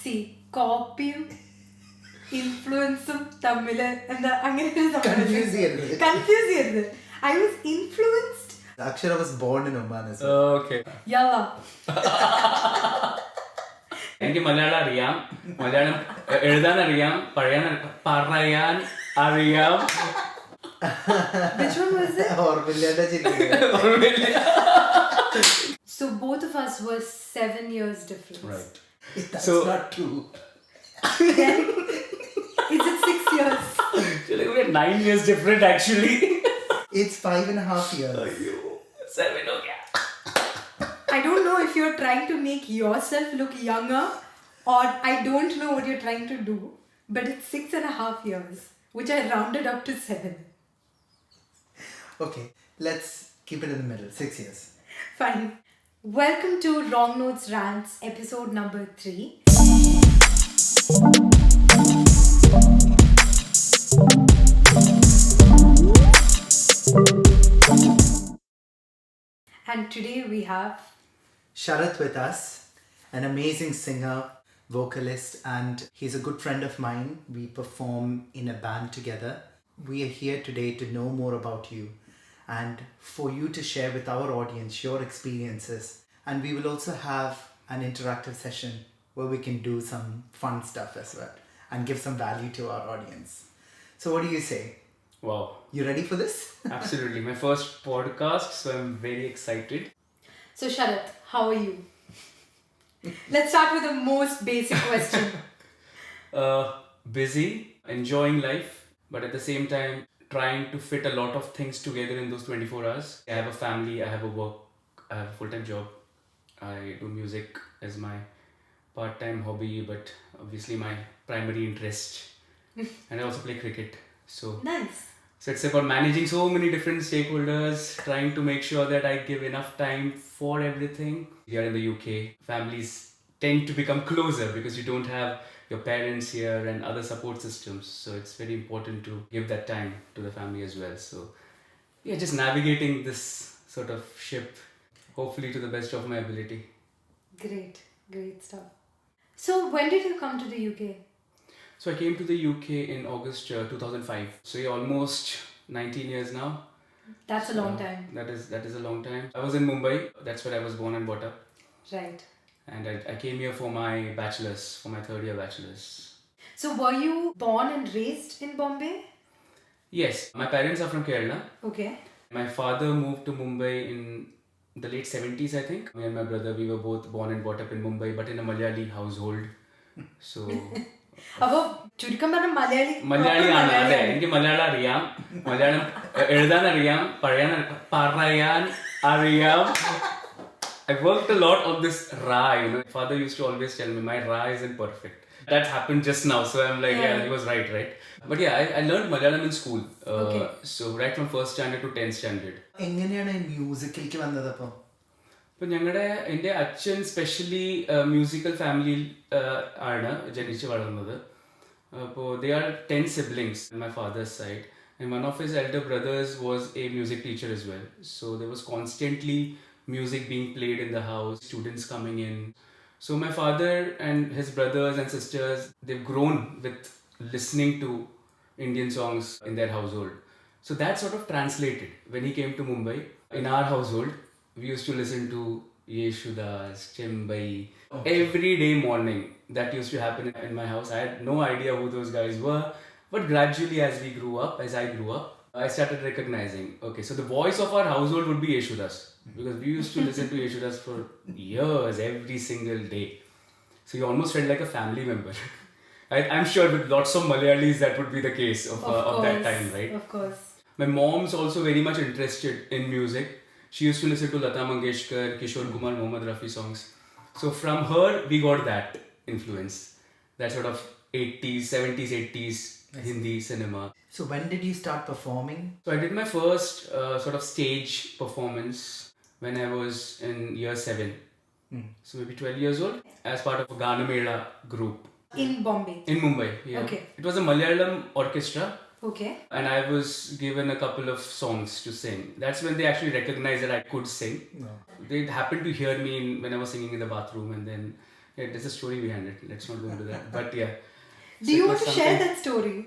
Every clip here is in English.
See, കോപ്പിയും ഇൻഫ്ലുവൻസും തമ്മിൽ എന്താ അങ്ങനെ കൺഫ്യൂസ് ചെയ്യരുത്. I was influenced. Akshara was born in Oman as well. Oh, okay. Yalla. എനിക്ക് മലയാളം അറിയാം, മലയാളം എഴുതാൻ അറിയാം, പറയാൻ അറിയാം. Which one was it? So both of us were 7 years difference. Right. That's not true. Then is it 6 years? We are 9 years different actually. It's 5.5 years. 7 हो गया. I don't know if you're trying to make yourself look younger or I don't know what you're trying to do, but it's 6.5 years, which I rounded up to 7. Okay, let's keep it in the middle. 6 years. Fine. Welcome to WrongNotes Wrants, episode number 3. And today we have Sharad with us, an amazing singer, vocalist, and he's a good friend of mine. We perform in a band together. We are here today to know more about you and for you to share with our audience your experiences. And we will also have an interactive session where we can do some fun stuff as well and give some value to our audience. So what do you say? Wow. You ready for this? Absolutely. My first podcast, so I'm very excited. So Sharad, how are you? Let's start with the most basic question. Busy, enjoying life, but at the same time trying to fit a lot of things together in those 24 hours. I have a family, I have a work, I have a full-time job. I do music as my part-time hobby, but obviously my primary interest. And I also play cricket. So Nice. So it's about managing so many different stakeholders, trying to make sure that I give enough time for everything. Here in the UK, families tend to become closer because you don't have your parents here and other support systems. So it's very important to give that time to the family as well. So yeah, just navigating this sort of ship, hopefully to the best of my ability. Great stuff. So when did you come to the UK? So I came to the UK in August 2005. So yeah, almost 19 years now. That's a long time. That is a long time. I was in Mumbai. That's where I was born and brought up. Right. And I came here for my bachelor's, for my third year bachelor's. So were you born and raised in Bombay? Yes, my parents are from Kerala. Okay. My father moved to Mumbai in the late 70s, I think. Me and my brother, we were both born and brought up in Mumbai, but in a Malayali household. So... അപ്പോൾ ചുരുക്കം പറഞ്ഞ മലയാളിയാണ്. അതെ, എനിക്ക് മലയാളം അറിയാം, മലയാളം എഴുതാൻ അറിയാം, പറയാൻ അറിയാം. I worked a lot on this ra, you know. Father used to always tell me, my ra isn't perfect. That happened just now, so I'm like, yeah he was right? But yeah, I learned Malayalam in school. Okay. So right from 1st standard to 10th standard. എങ്ങനെയാണ് മ്യൂസിക്കിലേക്ക് വന്നത് അപ്പോൾ? അപ്പോൾ എൻ്റെ അച്ഛൻ specially musical ഫാമിലിയിൽ ആണ് ജനിച്ച് വളർന്നത്. അപ്പോൾ they are 10 siblings on my father's side, and one of his elder brothers was a music teacher as well. So there was constantly music being played in the house, students coming in. So my father and his brothers and sisters, they've grown with listening to Indian songs in their household. So that sort of translated when he came to Mumbai. In our household, we used to listen to Yeshudas, Chembai, every day morning. That used to happen in my house. I had no idea who those guys were, but gradually as I grew up, I started recognizing, okay, so the voice of our household would be Yeshudas, because we used to listen to Yeshudas for years, every single day. So you almost felt like a family member. I'm sure with lots of Malayalis that would be the case of that time, right? Of course. My mom's also very much interested in music. She used to listen to Lata Mangeshkar, Kishore Kumar, Mohammad Rafi songs. So from her, we got that influence. That sort of 80s, 70s, 80s Hindi cinema. So when did you start performing? So I did my first sort of stage performance when I was in year 7. So maybe 12 years old, as part of a Gana Mela group. In Bombay? In Mumbai, yeah. Okay. It was a Malayalam orchestra. Okay. And I was given a couple of songs to sing. That's when they actually recognized that I could sing. No. They happened to hear me when I was singing in the bathroom, and then Yeah, there's a story behind it. Let's not go into that. But yeah. Do you want to share that story?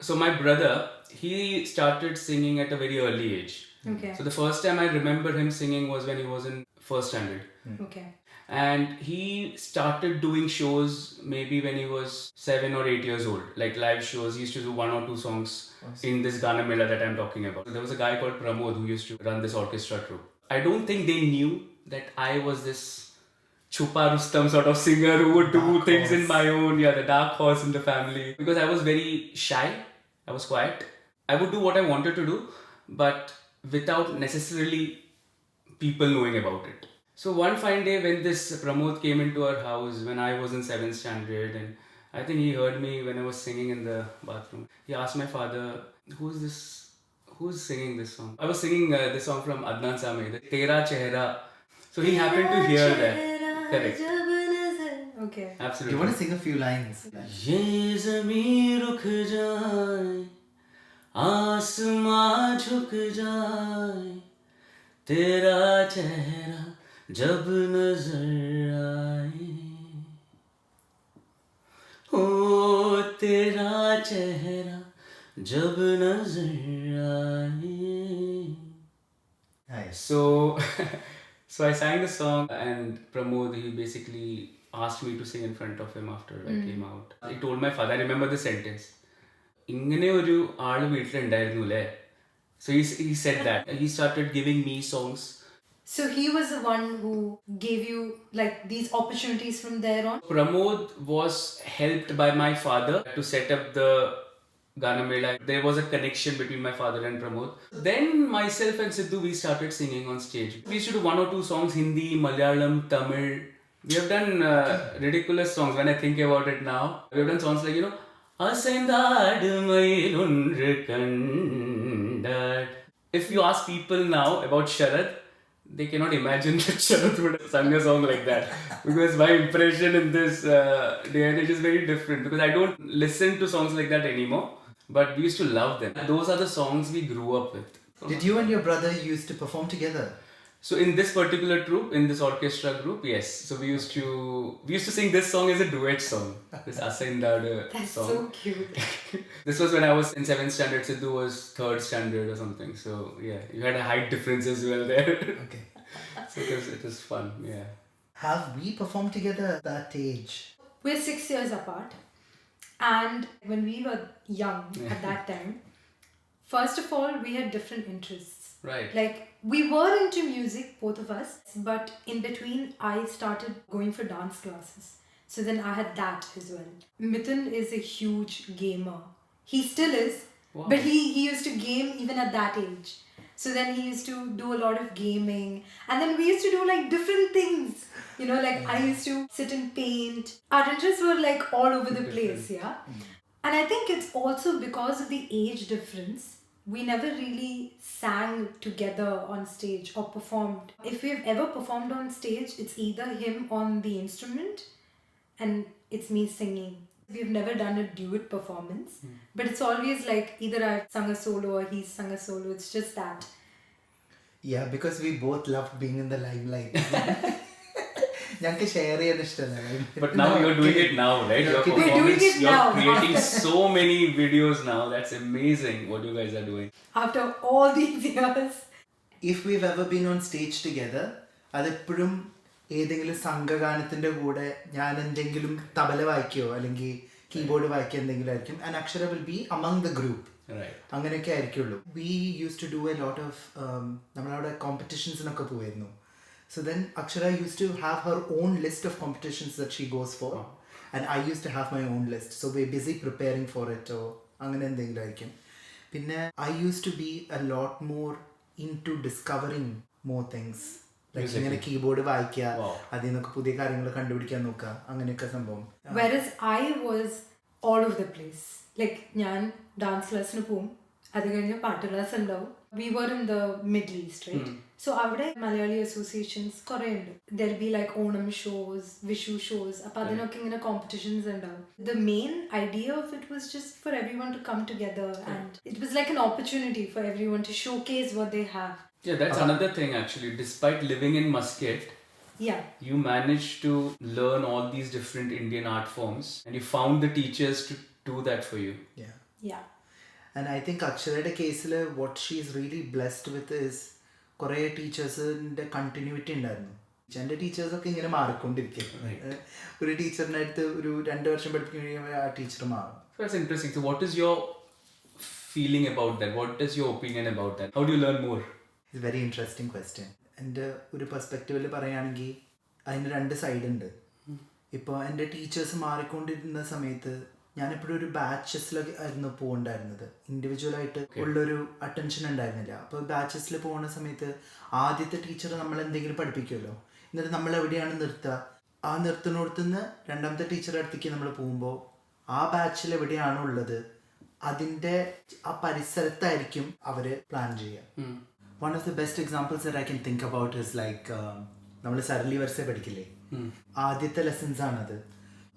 So my brother, he started singing at a very early age. Okay. So the first time I remember him singing was when he was in first standard. Okay. And he started doing shows maybe when he was 7 or 8 years old, like live shows. He used to do 1 or 2 songs in this Gana Mela that I'm talking about. There was a guy called Pramod who used to run this orchestra troupe. I don't think they knew that I was this Chupa Rustam sort of singer who would do things in my own, the dark horse in the family. Because I was very shy, I was quiet. I would do what I wanted to do, but without necessarily people knowing about it. So one fine day when this Pramod came into our house when I was in 7th standard, and I think he heard me when I was singing in the bathroom. He asked my father, who's singing this song? I was singing this song from Adnan Sami, the Tera Chehra. So he happened to hear that. Correct. Okay. Absolutely. Do you want to sing a few lines? ये ज़मीं रुक जाए, आसमां झुक जाए, तेरा चेहरा जब नजर आए, ओ तेरा चेहरा जब नजर आए. Nice. So I sang the song, and Pramod, he basically asked me to sing in front of him after I came out. He told my father, I remember the sentence, ഇങ്ങനെ ഒരു ആള് വീട്ടിലുണ്ടായിരുന്നു അല്ലേ. So he said that. He started giving me songs. So he was the one who gave you like these opportunities from there on? Pramod was helped by my father to set up the Gana Mela. There was a connection between my father and Pramod. Then myself and Sidhu, we started singing on stage. We used to do 1 or 2 songs, Hindi, Malayalam, Tamil. We have done ridiculous songs when I think about it now. We have done songs like, Asendad Mailundru Kandad. If you ask people now about Sharad, they cannot imagine that Sharad would have sung a song like that. Because my impression in this day and age is very different. Because I don't listen to songs like that anymore. But we used to love them. Those are the songs we grew up with. Did you and your brother used to perform together? So in this particular troupe, in this orchestra group, yes. So we used to sing this song as a duet song. This Asendada song. That's so cute. This was when I was in 7th standard. Sidhu was 3rd standard or something. So yeah, you had a height difference as well there. Okay. So it was fun, yeah. Have we performed together at that age? We're 6 years apart. And when we were young at that time, first of all, we had different interests. Right. Like, we were into music, both of us, but in between, I started going for dance classes. So then I had that as well. Mithun is a huge gamer. He still is, Wow. but he used to game even at that age. So then he used to do a lot of gaming. And then we used to do like different things. Like I used to sit and paint. Our interests were like all over the place, yeah. And I think it's also because of the age difference. We never really sang together on stage or performed. If we've ever performed on stage, it's either him on the instrument and it's me singing. We've never done a duet performance, but it's always like either I've sung a solo or he's sung a solo. It's just that. Yeah, because we both loved being in the limelight. ഞങ്ങൾക്ക് share ചെയ്യാൻ ഇഷ്ടമല്ല. But now you're doing it now, right? Your We're doing it you're now. creating so many videos now. That's amazing what you guys are doing. After all these years. If we've ever been on stage together, അതെപ്പോഴും ഏതെങ്കിലും സംഘഗാനത്തിന്റെ കൂടെ ഞാൻ എന്തെങ്കിലും തബല വായിക്കുകയോ അല്ലെങ്കിൽ keyboard വായിക്കുക എന്തെങ്കിലും ആയിരിക്കും. And Akshara will be among the group. അങ്ങനെയൊക്കെ ആയിരിക്കുള്ളൂ. We use to do a lot of നമ്മളവിടെ കോമ്പറ്റീഷൻസിനൊക്കെ പോയിരുന്നു. So then Akshara used to have her own list of competitions that she goes for. And I used to have my own list. So we're busy preparing for it. അങ്ങനെ എന്തെങ്കിലും ആയിരിക്കും. പിന്നെ I used to be a lot more into discovering more things. Like ഇങ്ങനെ keyboard വായിക്കുക, അതിൽ നിന്നൊക്കെ പുതിയ കാര്യങ്ങൾ കണ്ടുപിടിക്കാൻ നോക്കുക, അങ്ങനെയൊക്കെ സംഭവം. Whereas I was all over the place. Like ഞാൻ ഡാൻസ് ക്ലാസ്സിന് പോവും, അത് കഴിഞ്ഞ് പാട്ട് ക്ലാസ് ഉണ്ടാവും. We were in the Middle East, right? So avade Malayali associations kore undu. There'll be like Onam shows, Vishu shows. Appa adinokke ingane competitions undavu. The main idea of it was just for everyone to come together, and it was like an opportunity for everyone to showcase what they have. Yeah, that's another thing actually. Despite living in Muscat, Yeah. You managed to learn all these different Indian art forms and you found the teachers to do that for you. Yeah. Yeah. And I think Aksharayude case what she is really blessed with is കുറേ ടീച്ചേഴ്സിൻ്റെ continuity ഉണ്ടായിരുന്നു. എൻ്റെ ടീച്ചേഴ്സൊക്കെ ഇങ്ങനെ മാറിക്കൊണ്ടിരിക്കും. ഒരു ടീച്ചറിൻ്റെ അടുത്ത് ഒരു 2 വർഷം പഠിപ്പിക്കാൻ കഴിയുമ്പോൾ ആ ടീച്ചർ മാറും. So that's interesting. So what is your feeling about that? What is your opinion about that? How do you learn more? It's a very interesting question. എൻ്റെ ഒരു പെർസ്പെക്റ്റീവിൽ പറയുകയാണെങ്കിൽ അതിന് 2 സൈഡ് ഉണ്ട്. ഇപ്പോൾ എൻ്റെ ടീച്ചേഴ്സ് മാറിക്കൊണ്ടിരുന്ന സമയത്ത് ഞാനെപ്പോഴും ഒരു ബാച്ചസിലൊക്കെ ആയിരുന്നു പോകണ്ടായിരുന്നത്. ഇൻഡിവിജ്വലായിട്ട് ഉള്ളൊരു അറ്റൻഷൻ ഉണ്ടായിരുന്നില്ല. അപ്പോൾ ബാച്ചസിൽ പോകുന്ന സമയത്ത് ആദ്യത്തെ ടീച്ചർ നമ്മളെന്തെങ്കിലും പഠിപ്പിക്കുമല്ലോ, എന്നിട്ട് നമ്മൾ എവിടെയാണ് നിർത്തുക, ആ നിർത്തുന്നിടത്തുനിന്ന് രണ്ടാമത്തെ ടീച്ചറുടെ അടുത്തേക്ക് നമ്മൾ പോകുമ്പോൾ ആ ബാച്ചിൽ എവിടെയാണോ ഉള്ളത് അതിൻ്റെ ആ പരിസരത്തായിരിക്കും അവർ പ്ലാൻ ചെയ്യുക. One of the best examples that I can think about is like നമ്മൾ സരളി വർഷ പഠിക്കില്ലേ, ആദ്യത്തെ ലെസൺസ് ആണത്.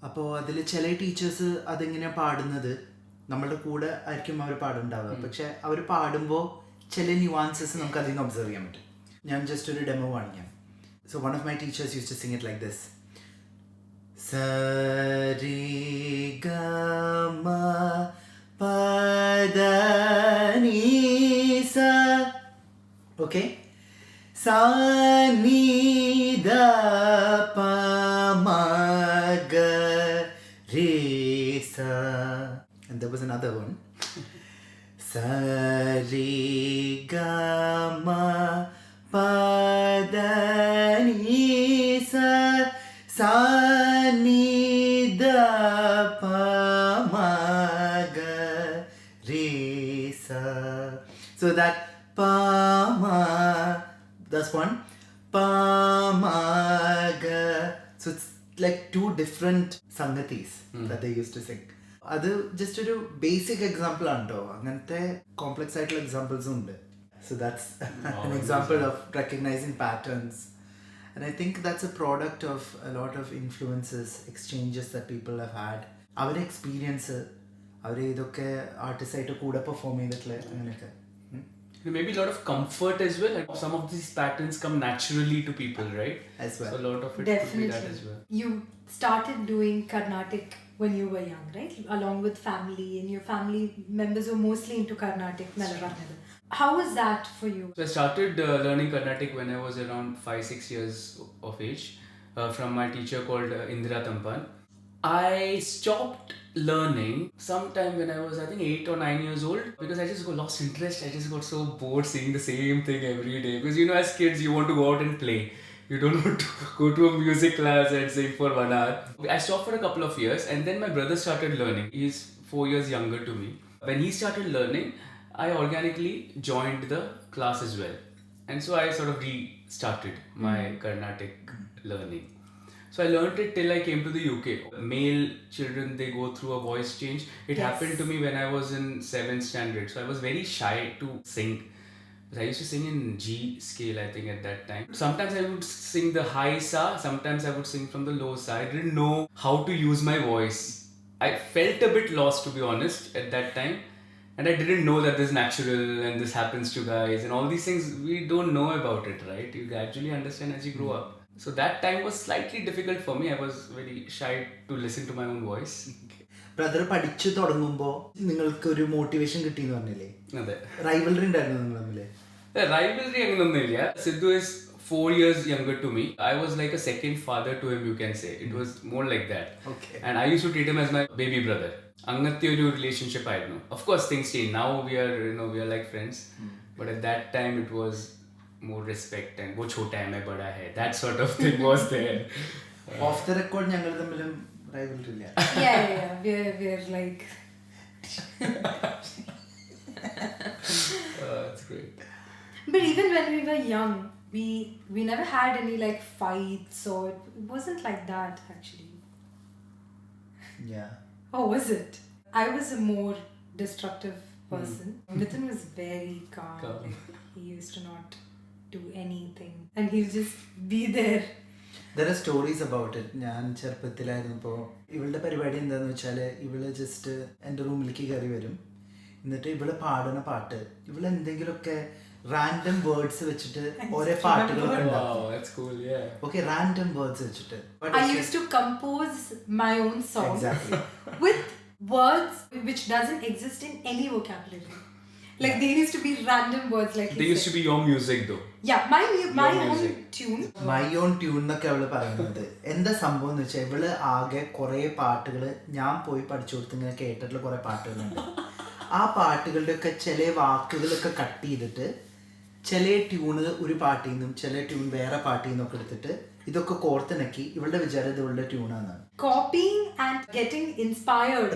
അപ്പോൾ അതിൽ ചില ടീച്ചേഴ്സ് അതെങ്ങനെയാണ് പാടുന്നത് നമ്മളുടെ കൂടെ ആയിരിക്കും അവർ പാടുണ്ടാവുക, പക്ഷെ അവർ പാടുമ്പോൾ ചില ന്യൂവാൻസസ് നമുക്ക് അതിൽ നിന്ന് ഒബ്സർവ് ചെയ്യാൻ പറ്റും. ഞാൻ ജസ്റ്റ് ഒരു ഡെമോ കാണിക്കാം. So one of my teachers use to sing it like this. സരി ഗ മ പ ദ നീ സ. Okay, sa ni da pa ma ga re sa. And there was another one. Sa re ga ma pa da ni sa sa ni da pa ma ga re sa. So that pa ma, that's one. Pa ma ga. So it's like 2 different sangatis that they used to sing. അത് just ഒരു basic example ആണ് കേട്ടോ. അങ്ങനത്തെ complex ആയിട്ടുള്ള എക്സാമ്പിൾസും ഉണ്ട്. So that's an example of recognizing patterns. And I think that's a product of a lot of influences, exchanges that people have had. അവരുടെ experience, അവർ ഇതൊക്കെ ആർട്ടിസ്റ്റായിട്ട് കൂടെ പെർഫോം ചെയ്തിട്ടുള്ള അങ്ങനെയൊക്കെ. Maybe a lot of comfort as well. Like some of these patterns come naturally to people, right? As well. So a lot of it Definitely. could be that as well. You started doing Carnatic when you were young, right? Along with family, and your family members were mostly into Carnatic, Melodic. How was that for you? So I started learning Carnatic when I was around 5-6 years of age from my teacher called Indira Tampan. I stopped learning sometime when I was, I think, 8 or 9 years old, because I just lost interest. I just got so bored seeing the same thing every day. Because you know, as kids, you want to go out and play. You don't want to go to a music class and sing for 1 hour. I stopped for a couple of years, and then my brother started learning. He's 4 years younger to me. When he started learning, I organically joined the class as well. And so I sort of restarted my Carnatic learning. So I learned it till I came to the UK. Male children, they go through a voice change. It happened to me when I was in 7th standard. So I was very shy to sing. I used to sing in G scale, I think, at that time. Sometimes I would sing the high sa, sometimes I would sing from the low sa. I didn't know how to use my voice. I felt a bit lost, to be honest, at that time. And I didn't know that this is natural and this happens to guys. And all these things, we don't know about it, right? You gradually understand as you grow up. So that time was slightly difficult for me. I was very shy to listen to my own voice. Brother പഠിച്ചു തുടങ്ങുമ്പോൾ നിങ്ങൾക്ക് ഒരു motivation കിട്ടിയെന്ന് പറഞ്ഞില്ലേ? അതെ. Rivalry ഉണ്ടായിരുന്നു നിങ്ങൾ തമ്മിൽ? Rivalry അങ്ങനൊന്നുമില്ല. Sidhu is 4 years younger to me. I was like a second father to him, you can say. It was more like that. Okay. And I used to treat him as my baby brother. അങ്ങനത്തെ ഒരു relationship ആയിരുന്നു. Of course things change. Now we are like friends. But at that time it was more respect and wo chota hai main bada hai, that sort of thing was there. Off the record ഞങ്ങൾ തമ്മിലും rivalry ഇല്ല. Yeah. We're like. That's great. But even when we were young, we never had any like fights, or it wasn't like that actually. Yeah. Oh, was it? I was a more destructive person. Mithun was very calm. Like, he used to not do anything, and he'll just be there. There are stories about it. ഞാൻ ചെറുപ്പത്തിലായിരുന്നപ്പോൾ ഇവളുടെ പരിപാടി എന്താണെന്ന് വെച്ചാൽ ഇവള് just എൻ്റെ റൂമിലേക്ക് കയറി വരും. എന്നിട്ട് ഇവള് പാടുന്ന പാട്ട് ഇവളെന്തെങ്കിലുമൊക്കെ റാൻഡം വേർഡ്സ് വെച്ചിട്ട് ഓരോ പാട്ടുകളൊക്കെ Wow, ഉണ്ടാക്കും. that's cool, yeah. Okay, random words വെച്ചിട്ട്. I used to compose my own song Exactly. with words which doesn't exist in any vocabulary. Like they used to be random words, like They you used to said. be your music though. Yeah, my Your own music. tune. My own tune എന്നൊക്കെ അവള് പറയുന്നത്. എന്താ സംഭവം എന്ന് വെച്ചാൽ ഇവള് ആകെ കുറെ പാട്ടുകൾ ഞാൻ പോയി പഠിച്ചു കൊടുത്ത് ഇങ്ങനെ കേട്ടിട്ടുള്ള കുറെ പാട്ടുകളുണ്ട്. ആ പാട്ടുകളുടെ ഒക്കെ ചില വാക്കുകളൊക്കെ കട്ട് ചെയ്തിട്ട് ചില ട്യൂണ് ഒരു പാട്ടിൽ നിന്നും ചില ട്യൂൺ വേറെ പാട്ടിൽ നിന്നും ഒക്കെ എടുത്തിട്ട് ഇതൊക്കെ കോർത്തിണക്കി ഇവളുടെ വിചാരം ഇത് ഇവളുടെ ട്യൂണാണെന്നാണ്. Copying and getting inspired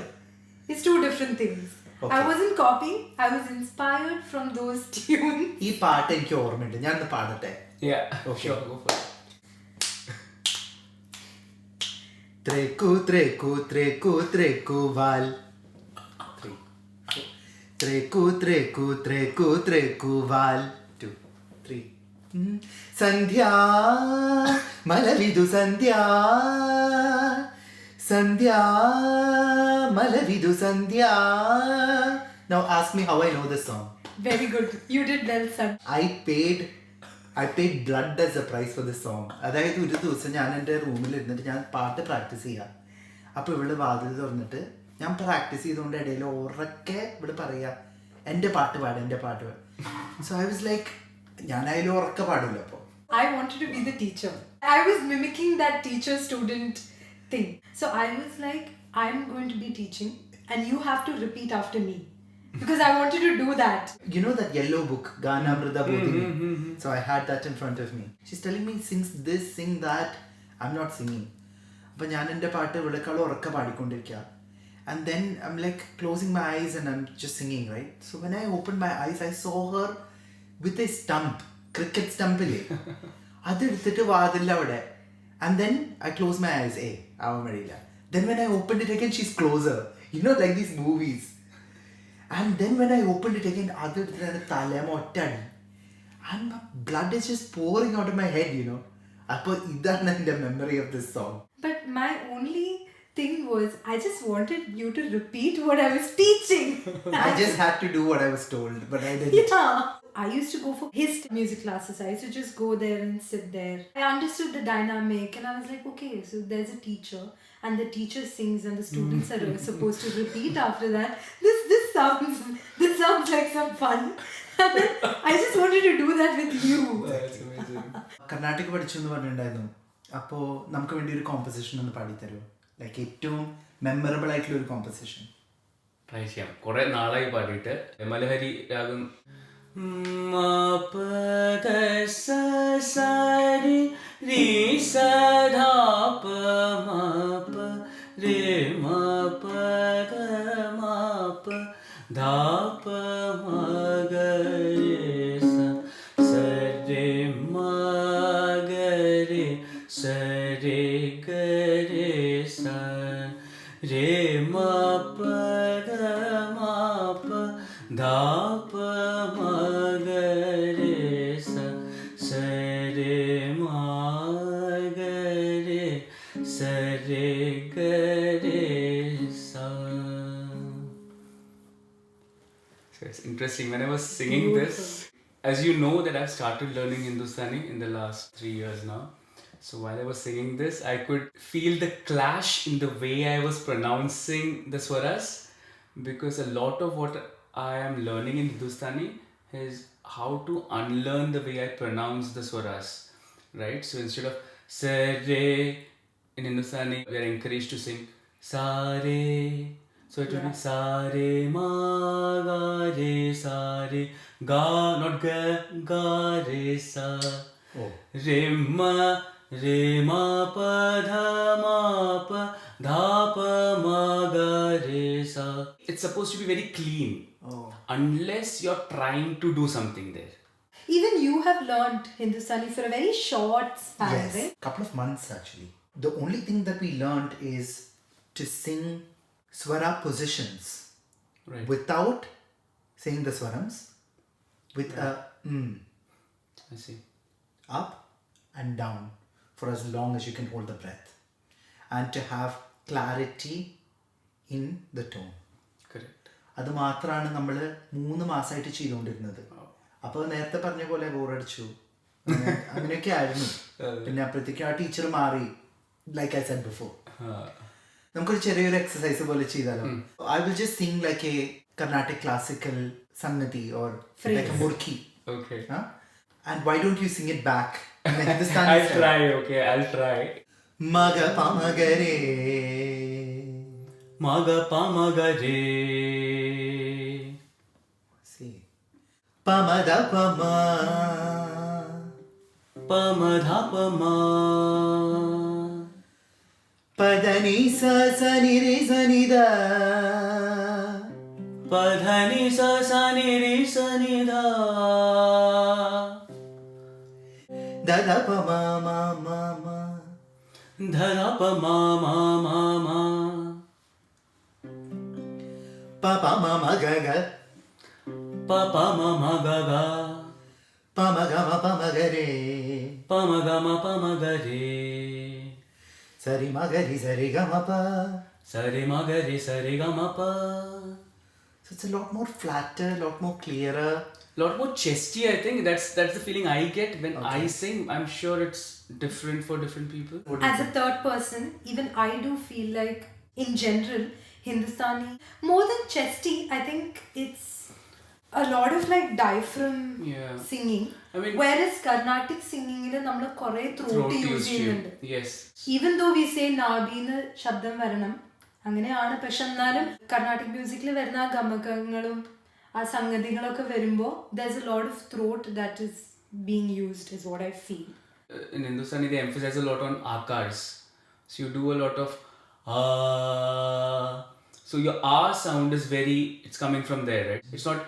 is two different things. Okay. I wasn't copying, I was inspired from those tunes. ഈ പാട്ട് എനിക്ക് ഓർമ്മയുണ്ട്, ഞാൻ ഒന്ന് പാടട്ടെ. Yeah, Okay. sure, go for it. ത്രേക്കു ത്രേക്കു ത്രേക്കു ത്രേക്കു വാൽ, ത്രേക്കു ത്രേക്കു ത്രേക്കു ത്രേക്കു വാൽ, 2 3. സന്ധ്യാ മലവിധു സന്ധ്യാ, സന്ധ്യാ മലവിധു സന്ധ്യാ. Now ask me how I know this song. Very good. You did well, son. I paid blood as a price for this song. അതായത് ഒരു ദിവസം ഞാൻ എൻ്റെ റൂമിൽ ഇരുന്നിട്ട് ഞാൻ പാട്ട് പ്രാക്ടീസ് ചെയ്യാം. അപ്പോൾ ഇവിടെ വാതിൽ തുറന്നിട്ട് ഞാൻ പ്രാക്ടീസ് ചെയ്തുകൊണ്ട് ഇടയിൽ ഉറക്കെ ഇവിടെ പറയാ എൻ്റെ പാട്ട് പാട്, എൻ്റെ പാട്ട് പാട്. സോ ഐ വാസ് ലൈക്ക്, ഞാൻ അതിൽ ഉറക്കെ പാടില്ല. അപ്പോൾ I wanted to be the teacher. I was mimicking that teacher-student thing. So I was like, I'm going to be teaching and you have to repeat after me. Because I wanted to do that. you know that yellow book, Gana Mrida Bodhini. So I had that in front of me. She's telling me, sing this, sing that. I'm not singing. അപ്പോൾ ഞാൻ എൻ്റെ പാട്ട് വിളക്കാൾ ഉറക്കെ പാടിക്കൊണ്ടിരിക്കുക. And then I'm like closing my eyes and I'm just singing, right? So when I opened my eyes, I saw her with a stump, cricket stump ഇല്ലേ, അതെടുത്തിട്ട് വാതില്ല അവിടെ. And then I closed my eyes. ആവാൻ വഴിയില്ല. Then when I opened it again, she's closer. You know, like these movies. And then when I opened it again, അതെടുത്തിട്ട് തലേമ ഒറ്റടി. And my blood is just pouring out of my head, you know. അപ്പോൾ ഇതാണ് എൻ്റെ memory of this song. But my only thing was, I just wanted you to repeat what I was teaching. I just had to do what I was told, but I didn't. Yeah. I used to go for his music classes. I used to just go there and sit there. I understood the dynamic and I was like, okay, so there's a teacher and the teacher sings and the students are supposed to repeat after that. This sounds like some fun. I just wanted to do that with you. That's amazing. Carnatic പഠിച്ചു എന്ന് പറഞ്ഞിട്ടുണ്ടായിരുന്നു. അപ്പോൾ നമുക്ക് വേണ്ടി ഒരു composition ഒന്ന് പാടിത്തരുമോ? Like ഏറ്റവും memorable ആയിട്ടുള്ള ഒരു കോമ്പസിഷൻ. ട്രൈ ചെയ്യാം. കുറെ നാളായി പാടിയിട്ട്. മലഹരി രാഗം So it's interesting. When I was singing this, as you know that I've started learning Hindustani in the last 3 years now. So while I was singing this, I could feel the clash in the way I was pronouncing the swaras, because a lot of what I am learning in Hindustani is how to unlearn the way I pronounce the swaras, right? So instead of sa re, in Hindustani we are encouraged to sing sa re. So it will be sa re ma ga re sa re ga, not ga, ga re sa. Oh. Re ma pa dha pa ma ga re sa. It's supposed to be very clean. Oh. Unless you're trying to do something there. Even you have learned Hindustani for a very short span, Yes, right? couple of months actually. The only thing that we learned is to sing swara positions, Right. without saying the swarams, with a I see. up and down for as long as you can hold the breath, and to have clarity in the tone. Correct. അത് മാത്രമാണ് നമ്മൾ 3 മാസമായിട്ട് ചെയ്തുകൊണ്ടിരുന്നത്. അപ്പോൾ നേരത്തെ പറഞ്ഞ പോലെ ബോറടിച്ചു അങ്ങനെയൊക്കെ ആയിരുന്നു. പിന്നെ അപ്പോഴത്തേക്കും ആ ടീച്ചർ മാറി. ലൈക്ക് ഐ സെഡ് ബിഫോർ, നമുക്കൊരു ചെറിയൊരു എക്സസൈസ് പോലെ ചെയ്താലോ? I will just Singh like A Carnatic classical sangati or like a murki. Okay. And why don't you sing it back in the Hindustani I'll style? try, okay, I'll try. Maga pa magare, Maga pa magare. See. Pamada pama, Pamadha pama. Padani sa sa ni re sa ni da. Padhani sa sa ni re sa ni da. Da da pa ma ma ma ma. Da da pa ma ma ma ma. Pa pa ma ma ga ga. Pa pa ma ma ga ga. Pa ma ga ma pa ma ga re. Pa ma ga ma pa ma ga re. Sari ma ga ri sari ga ma pa. Sari ma ga re sari ga ma pa. So it's a lot more flatter, a lot more clearer. Lot more chesty, I think. That's the feeling I get when I sing. I'm sure it's different for different people. As a third person, even I do feel like, in general, Hindustani, more than chesty, I think it's a lot of like diaphragm singing. I mean, whereas Carnatic singing, we kore throat use ചെയ്യുന്നുണ്ട്. Yes. Even though we say നാഭിന്ന് ശബ്ദം വരണം, അങ്ങനെയാണ്. പക്ഷെ എന്നാലും കർണാട്ടിക് മ്യൂസിക്കിൽ വരുന്ന ആ ഗമകങ്ങളും ആ സംഗതികളൊക്കെ വരുമ്പോൾ there's a lot of throat that is being used is what I feel. In Hindustani they emphasize a lot on akars. So you do a lot of so your R sound is it's coming from there, right? It's not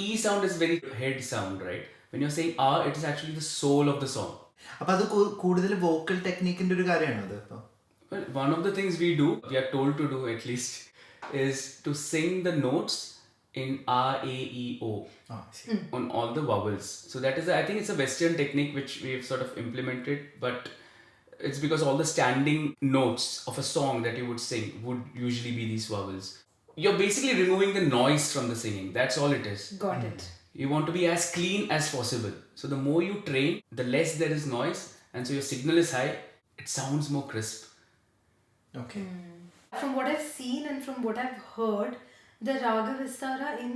E sound is very head sound, right? When you're saying R, it is actually the soul of the song. അപ്പോൾ അത് കൂടുതൽ vocal ടെക്നിക്കിന്റെ ഒരു കാര്യമാണോ അത്? അപ്പോൾ Well, one of the things we are told to do at least, is to sing the notes in R, A, E, O on all the vowels. So that is, I think it's a Western technique which we've sort of implemented, but it's because all the standing notes of a song that you would sing would usually be these vowels. You're basically removing the noise from the singing. That's all it is. Got it. You want to be as clean as possible. So the more you train, the less there is noise, and so your signal is high. It sounds more crisp. Okay. From what I've seen and from what I've heard, the Raga Vistara in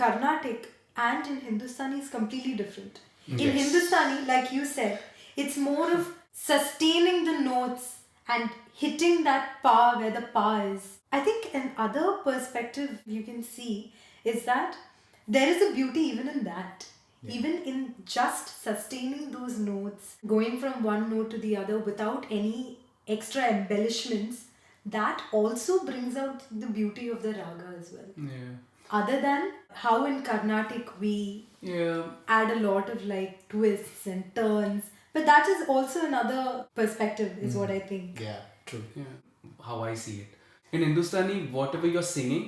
Carnatic and in Hindustani is completely different. In Hindustani, like you said, it's more of sustaining the notes and hitting that pa where the pa is. I think another perspective you can see is that there is a beauty even in that. Yeah. Even in just sustaining those notes, going from one note to the other without any extra embellishments, that also brings out the beauty of the raga as well. Yeah. Other than how in Carnatic we add a lot of like twists and turns, but that is also another perspective is what I think. Yeah, true. Yeah. How I see it. In Hindustani, whatever you're singing,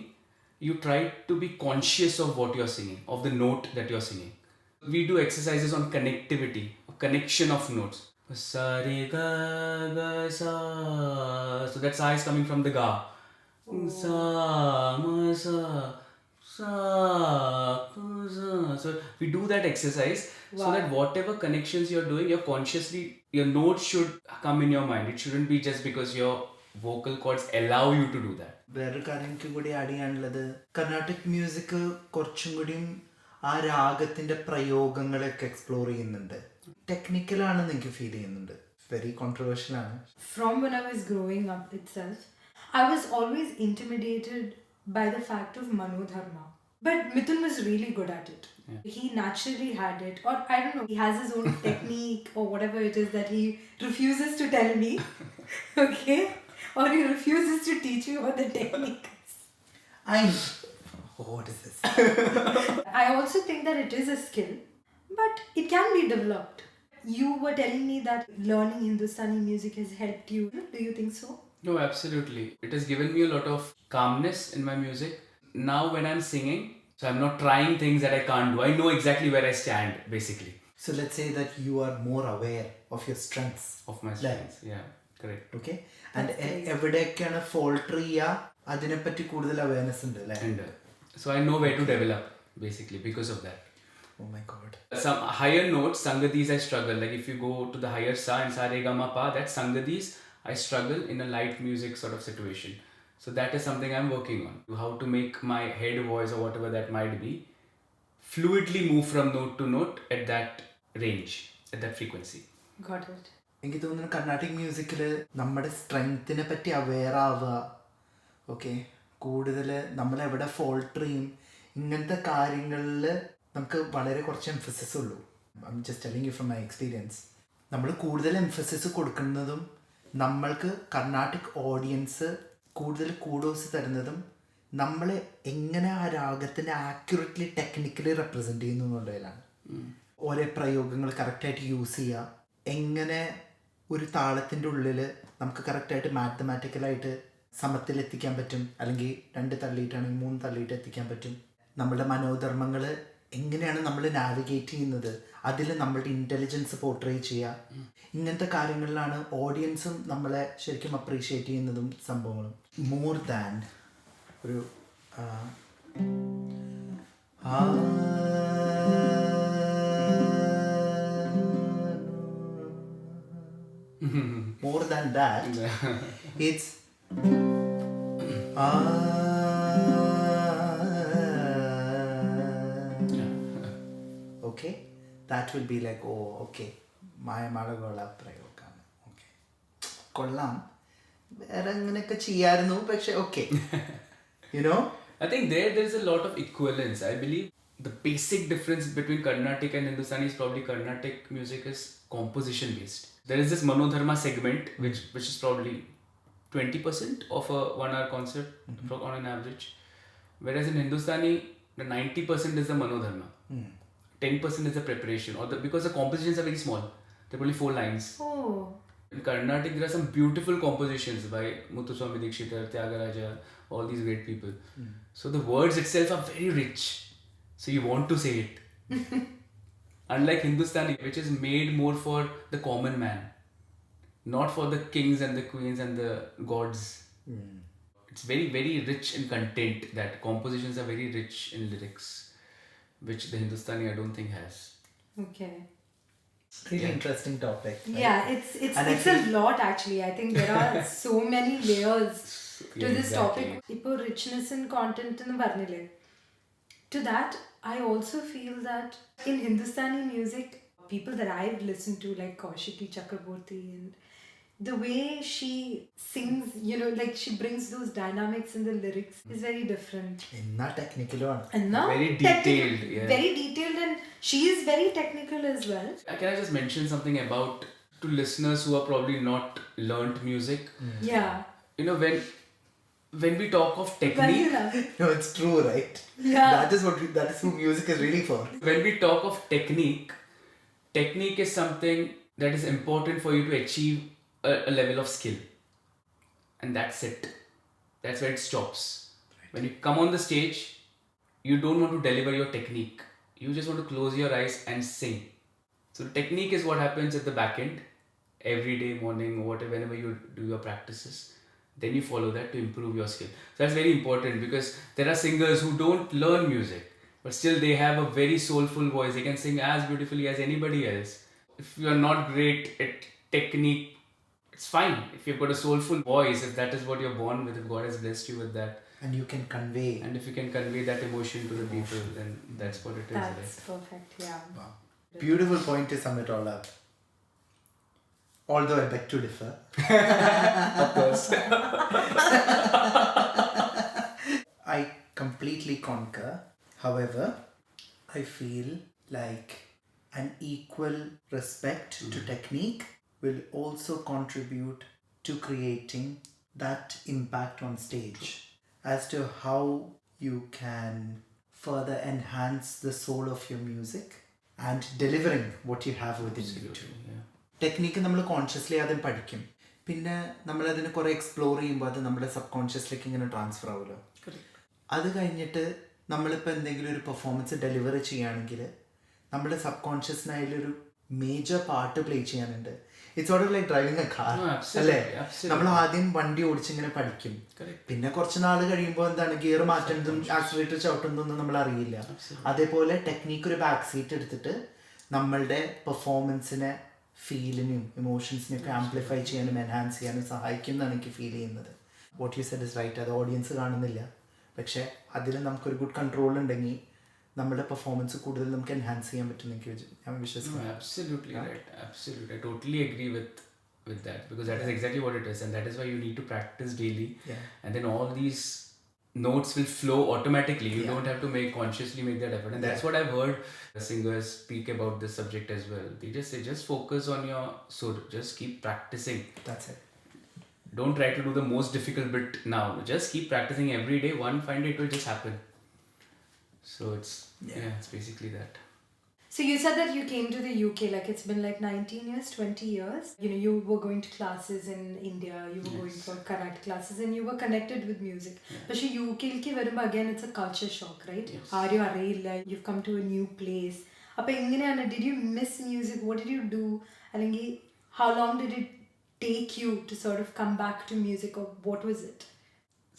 you try to be conscious of what you're singing, of the note that you're singing. We do exercises on connectivity, connection of notes. Sa re ga ga sa. So that sa is coming from the ga. Sa ma sa sa sa. So we do that exercise so that whatever connections you're doing, you're consciously, your notes should come in your mind. It shouldn't be just because your vocal cords allow you to do that. വേറൊരു കാര്യം എനിക്ക് കൂടി add ചെയ്യാനുള്ളത്, Carnatic music കുറച്ചും കൂടിയും ആ രാഗത്തിന്റെ പ്രയോഗങ്ങളൊക്കെ explore ചെയ്യുന്നുണ്ട്. ടെക്നിക്കലാണെന്ന് എനിക്ക് ഫീൽ ചെയ്യുന്നുണ്ട്. വെരി കോൺട്രവേഴ്ഷ്യൽ ആണ്. From when I was growing up itself, I was always intimidated by the fact of Manodharma. But Mithun was really good at it. Yeah. He naturally had it, or I don't know, he has his own technique or whatever it is that he refuses to tell me. Okay? Or he refuses to teach me what the technique is. What is this? I also think that it is a skill, but it can be developed. You were telling me that learning Hindustani music has helped you. Do you think so? No, absolutely. It has given me a lot of calmness in my music. Now when I'm singing, so I'm not trying things that I can't do. I know exactly where I stand, basically. So let's say that you are more aware of your strengths. Of my strengths, yeah. Correct. Okay? And എവിടെയൊക്കെയാണ് ഫോൾട്ടർ ചെയ്യുക അതിനെപ്പറ്റി കൂടുതൽ awareness ഉണ്ട് അല്ലേ? So I know where to develop. basically, because of that. Oh my god. Some higher notes, Sangadis, I struggle. Like if you go to the higher Sa and Sa Re Ga Ma Pa, that Sangadis, I struggle in a light music sort of situation. So that is something I'm working on. How to make my head voice or whatever that might be fluidly move from note to note at that range, at that frequency. Got it. എനിക്ക് തോന്നുന്നു കർണാട്ടിക് മ്യൂസിക്കിൽ നമ്മുടെ സ്ട്രെങ്ത്തിനെ പറ്റി aware ആവുക, okay, കൂടുതൽ നമ്മളെവിടെ ഫോൾട്ടർ ചെയ്യും, ഇങ്ങനത്തെ കാര്യങ്ങളിൽ നമുക്ക് വളരെ കുറച്ച് എംഫസിസ് ഉള്ളൂ. I am just telling you from my experience. നമ്മൾ കൂടുതൽ എംഫസിസ് കൊടുക്കുന്നതും നമ്മൾക്ക് കർണാട്ടിക് ഓഡിയൻസ് കൂടുതൽ കൂഡോസ് തരുന്നതും നമ്മൾ എങ്ങനെ ആ രാഗത്തിനെ ആക്യുറേറ്റ്ലി ടെക്നിക്കലി റെപ്രസെൻറ്റ് ചെയ്യുന്നു എന്നുള്ളതിലാണ്. ഓരോ പ്രയോഗങ്ങൾ കറക്റ്റായിട്ട് യൂസ് ചെയ്യുക, എങ്ങനെ ഒരു താളത്തിൻ്റെ ഉള്ളിൽ നമുക്ക് കറക്റ്റായിട്ട് മാത്തമാറ്റിക്കലായിട്ട് സമത്തിലെത്തിക്കാൻ പറ്റും, അല്ലെങ്കിൽ 2 തള്ളിയിട്ടാണെങ്കിൽ 3 തള്ളിയിട്ട് എത്തിക്കാൻ പറ്റും. നമ്മുടെ മനോധർമ്മങ്ങൾ എങ്ങനെയാണ് നമ്മൾ നാവിഗേറ്റ് ചെയ്യുന്നത്, അതിൽ നമ്മളുടെ ഇൻ്റലിജൻസ് പോർട്രേ ചെയ്യുക, ഇങ്ങനത്തെ കാര്യങ്ങളിലാണ് ഓഡിയൻസും നമ്മളെ ശരിക്കും അപ്രീഷിയേറ്റ് ചെയ്യുന്നതും സംഭവങ്ങളും. മോർ ദാൻ ഒരു more than that, it's okay, that will be like, oh okay, മായമാളകോള പ്രയോഗമാണ്, ഓക്കെ കൊള്ളാം, വേറെ അങ്ങനെയൊക്കെ ചെയ്യായിരുന്നു, പക്ഷെ okay, you know. I think there's a lot of equivalence. I believe the basic difference between Carnatic and Hindustani is probably Carnatic music is composition based. There is this Manodharma segment which is probably 20% of a 1 hour concert on an average, whereas in Hindustani the 90% is the Manodharma, 10% is the preparation, because the compositions are very small, there are only 4 lines. In Carnatic there are some beautiful compositions by Muthuswami Dikshithar, Tyagaraja, all these great people. So the words itself are very rich, so you want to say it. Unlike Hindustani, which is made more for the common man, not for the kings and the queens and the gods. It's very, very rich in content. That compositions are very rich in lyrics, which the Hindustani I don't think has. Okay. Really interesting topic. Right? Yeah, it's a lot actually. I think there are so many layers to this topic. Ipo richness and content in the to that, I also feel that in Hindustani music, people that I've listened to like Kaushiki Chakraborty, and the way she sings, you know, like she brings those dynamics in the lyrics is very different. എന്നാ ടെക്നിക്കലും ആണ്. And now Very detailed, yeah. Very detailed, and she is very technical as well. Can I just mention something about to listeners who are probably not learnt music? Yeah. You know, when we talk of technique, No, it's true, right? Yeah. That is who music is really for. when we talk of technique is something that is important for you to achieve a level of skill, and that's it. That's where it stops. When you come on the stage, you don't want to deliver your technique, you just want to close your eyes and sing. So technique is what happens at the back end, every day, morning, or whatever, whenever you do your practices. Then you follow that to improve your skill. So that's very important, because there are singers who don't learn music, but still they have a very soulful voice. They can sing as beautifully as anybody else. If you are not great at technique, it's fine. If you've got a soulful voice, if that is what you're born with, if God has blessed you with that, And you can convey. and if you can convey that emotion to the people, then that's what it is. That's Right? perfect, yeah. Wow. Beautiful point to sum it all up. Although I beg to differ. Of course. I completely concur. However, I feel like an equal respect to technique will also contribute to creating that impact on stage, as to how you can further enhance the soul of your music and delivering what you have within you too. Yeah. Technique നമ്മൾ consciously ആദ്യം പഠിക്കും, പിന്നെ നമ്മളതിനെ കുറേ explore ചെയ്യുമ്പോൾ അത് നമ്മുടെ sub കോൺഷ്യസിലേക്ക് ഇങ്ങനെ ട്രാൻസ്ഫർ ആവുമല്ലോ. അത് കഴിഞ്ഞിട്ട് നമ്മളിപ്പോൾ എന്തെങ്കിലും ഒരു പെർഫോമൻസ് ഡെലിവറി ചെയ്യുകയാണെങ്കിൽ നമ്മുടെ സബ് കോൺഷ്യസിനായാലൊരു മേജർ പാർട്ട് പ്ലേ ചെയ്യാനുണ്ട്. It's sort of like driving A car No, അല്ലേ? absolutely. നമ്മൾ ആദ്യം വണ്ടി ഓടിച്ചിങ്ങനെ പഠിക്കും, Correct. പിന്നെ കുറച്ച് നാൾ കഴിയുമ്പോൾ എന്താണ് ഗിയർ മാറ്റുന്നതും ആക്സിലേറ്റർ ചവിട്ടുന്നതൊന്നും നമ്മൾ അറിയില്ല. അതേപോലെ ടെക്നിക്ക് ഒരു ബാക്ക് സീറ്റ് എടുത്തിട്ട് നമ്മളുടെ പെർഫോമൻസിനെ, ഫീലിനും ഇമോഷൻസിനും ഒക്കെ ആംപ്ലിഫൈ ചെയ്യാനും എൻഹാൻസ് ചെയ്യാനും സഹായിക്കും എന്നാണ് എനിക്ക് ഫീൽ ചെയ്യുന്നത്. What you said is right. അത് ഓഡിയൻസ് കാണുന്നില്ല, പക്ഷേ അതിൽ നമുക്കൊരു ഗുഡ് കൺട്രോൾ ഉണ്ടെങ്കിൽ നമ്മുടെ പെർഫോമൻസ് കൂടുതൽ നമുക്ക് എൻഹാൻസ് ചെയ്യാൻ പറ്റും എനിക്ക് ഞാൻ വിശ്വസിക്കുന്നു. No, absolutely right. Absolutely. I totally agree with that, because that is exactly what it is, and that is why you need to practice daily. Yeah. And then all these notes will flow automatically. You don't have to consciously make that effort. And that's what I've heard singers speak about this subject as well. They just focus on your sur. Just keep practicing. That's it. Don't try to do the most difficult bit now. Just keep practicing every day. One fine day it will just happen. So it's basically that. So you said that you came to the UK, like it's been like 19 years, 20 years. You know, you were going to classes in India, you were going for Carnatic classes, and you were connected with music. But UK ki varumba again, it's a culture shock, right? Are you arrayla? You've come to a new place. Appa enganeyana, did you miss music? What did you do? Allengi, how long did it take you to sort of come back to music, or what was it?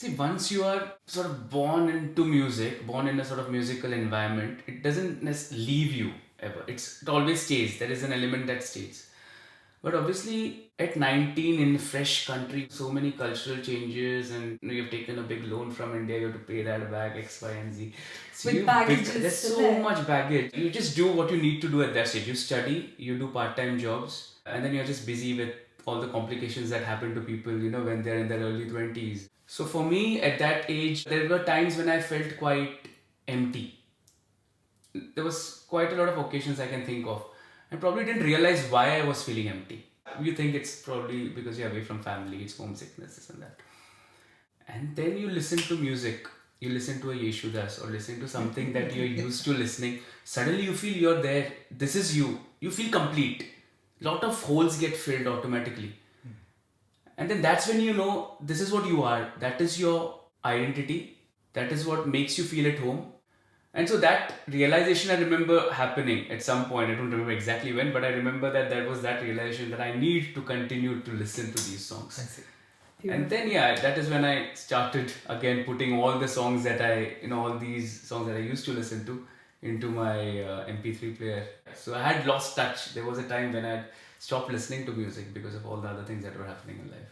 See, once you are sort of born into music, born in a sort of musical environment, it doesn't leave you ever. It always stays. There is an element that stays. But obviously, at 19 in a fresh country, so many cultural changes, and you've taken a big loan from India, you have to pay that back, X, Y, and Z. So With baggages. There's so much baggage. You just do what you need to do at that stage. You study, you do part-time jobs, and then you're just busy with all the complications that happen to people, you know, when they're in their early 20s. So for me, at that age, there were times when I felt quite empty. There was quite a lot of occasions I can think of. I probably didn't realize why I was feeling empty. You think it's probably because you're away from family, it's homesickness, this and that. And then you listen to music. You listen to a Yeshudas or listen to something that you're used to listening. Suddenly you feel you're there. This is you. You feel complete. Lot of holes get filled automatically. And then that's when you know this is what you are. That is your identity. That is what makes you feel at home. And so that realization I remember happening at some point. I don't remember exactly when, but I remember that there was that realization that I need to continue to listen to these songs. I see. And then that is when I started again putting all the songs that all these songs that I used to listen to into my MP3 player. So I had lost touch. There was a time when I stopped listening to music because of all the other things that were happening in life.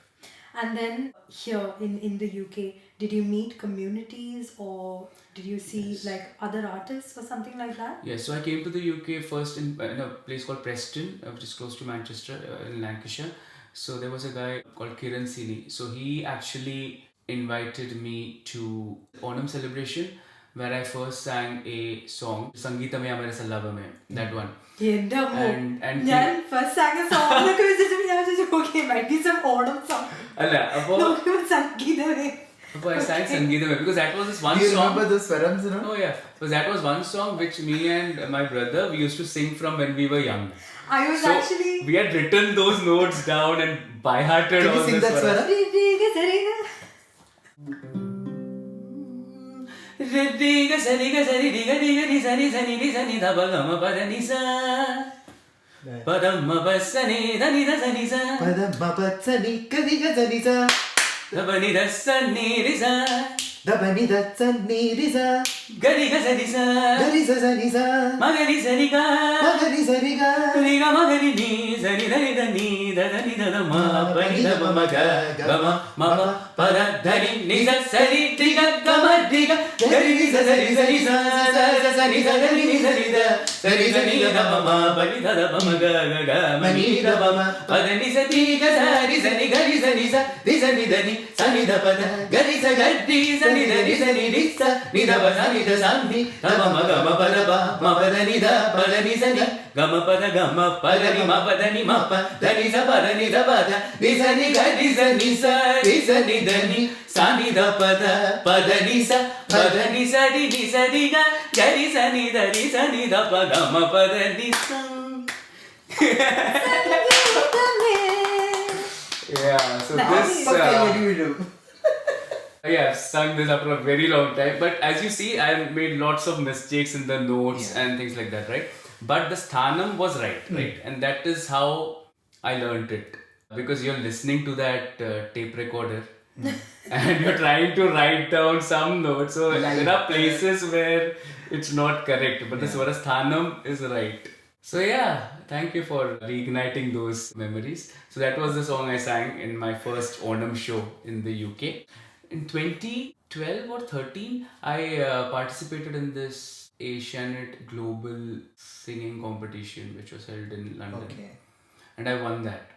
And then here in the UK, did you meet communities, or did you see like other artists or something like that? Yes, so I came to the UK first in a place called Preston, which is close to Manchester in Lancashire. So there was a guy called Kiran Sini. So he actually invited me to Onam celebration, where I first sang a song, Sangeeta Mein Amare Sallabha Mein, that one. And ഞാൻ first sang a song എന്നൊക്കെ വിചാരിച്ചപ്പോൾ ഞാൻ വിചാരിച്ചു okay might be some Onam song. അല്ല അപ്പോൾ സംഗീതമേ. I sang Sangeeta Mein because that was this one Do you song. remember those swarams, you know? Oh yeah, because that was one song which me and my brother we used to sing from when we were young. I was So actually we had written those notes down and by hearted Can you all sing the that swarams. Sariga, Riga sari diga diga di sani sani di sani da ba ga ma pa da ni sa pa da ma ba sa ni da ni da sa ni sa Padamma patsani kadiga zanisa da ba ni da sa ni ri sa dabani datsani risa ga ri ga sa ni sa garisa zanisa ma ga ni sa ni ga magari zariga ri ga ma ga ni ni sa ni da ni da ni da da ni da da ma pa ni da ma ga ga ma pa pa da da ni sa sa ri ti ga ga ma ri ga ga ri ni sa sa ri sa ni sa sa sa sa ni sa ga ri ni sa ri da sa ri sa ni da ma pa ni da da ma ma ga ga ga ma ni da ba ma pa da ni sa ti ga sa ri sa ni ga ri sa ni sa ri sa ni da ni sa ni da pa da ga ri sa ga ri sa ni da ni sa ni ri sa ni da ba sa ni da sa ni da ma ma ga ma pa da ba ma pa da ni da pa da ni sa ni ga ma pa da ni ma pa da ni ma pa da ni sa pa da ni da ba da ni sa ni ga ri sa ni sa ri sa ni da ni sa ni da pa da ni sa pa da ni sa ri ni sa ri ga ga ri sa ni da pa ga ma pa da ni sa. Yeah, so this what do you do? yeah, I've sung this after a very long time, but as you see, I made lots of mistakes in the notes and things like that, right? But the sthanam was right? And that is how I learned it because you're listening to that tape recorder and you're trying to write down some notes. So there are places where it's not correct, but the Swarasthanam is right. So yeah, thank you for reigniting those memories. So that was the song I sang in my first Onam show in the UK. In 2012 or 13, I participated in this Asianet Global Singing Competition, which was held in London. Okay. And I won that.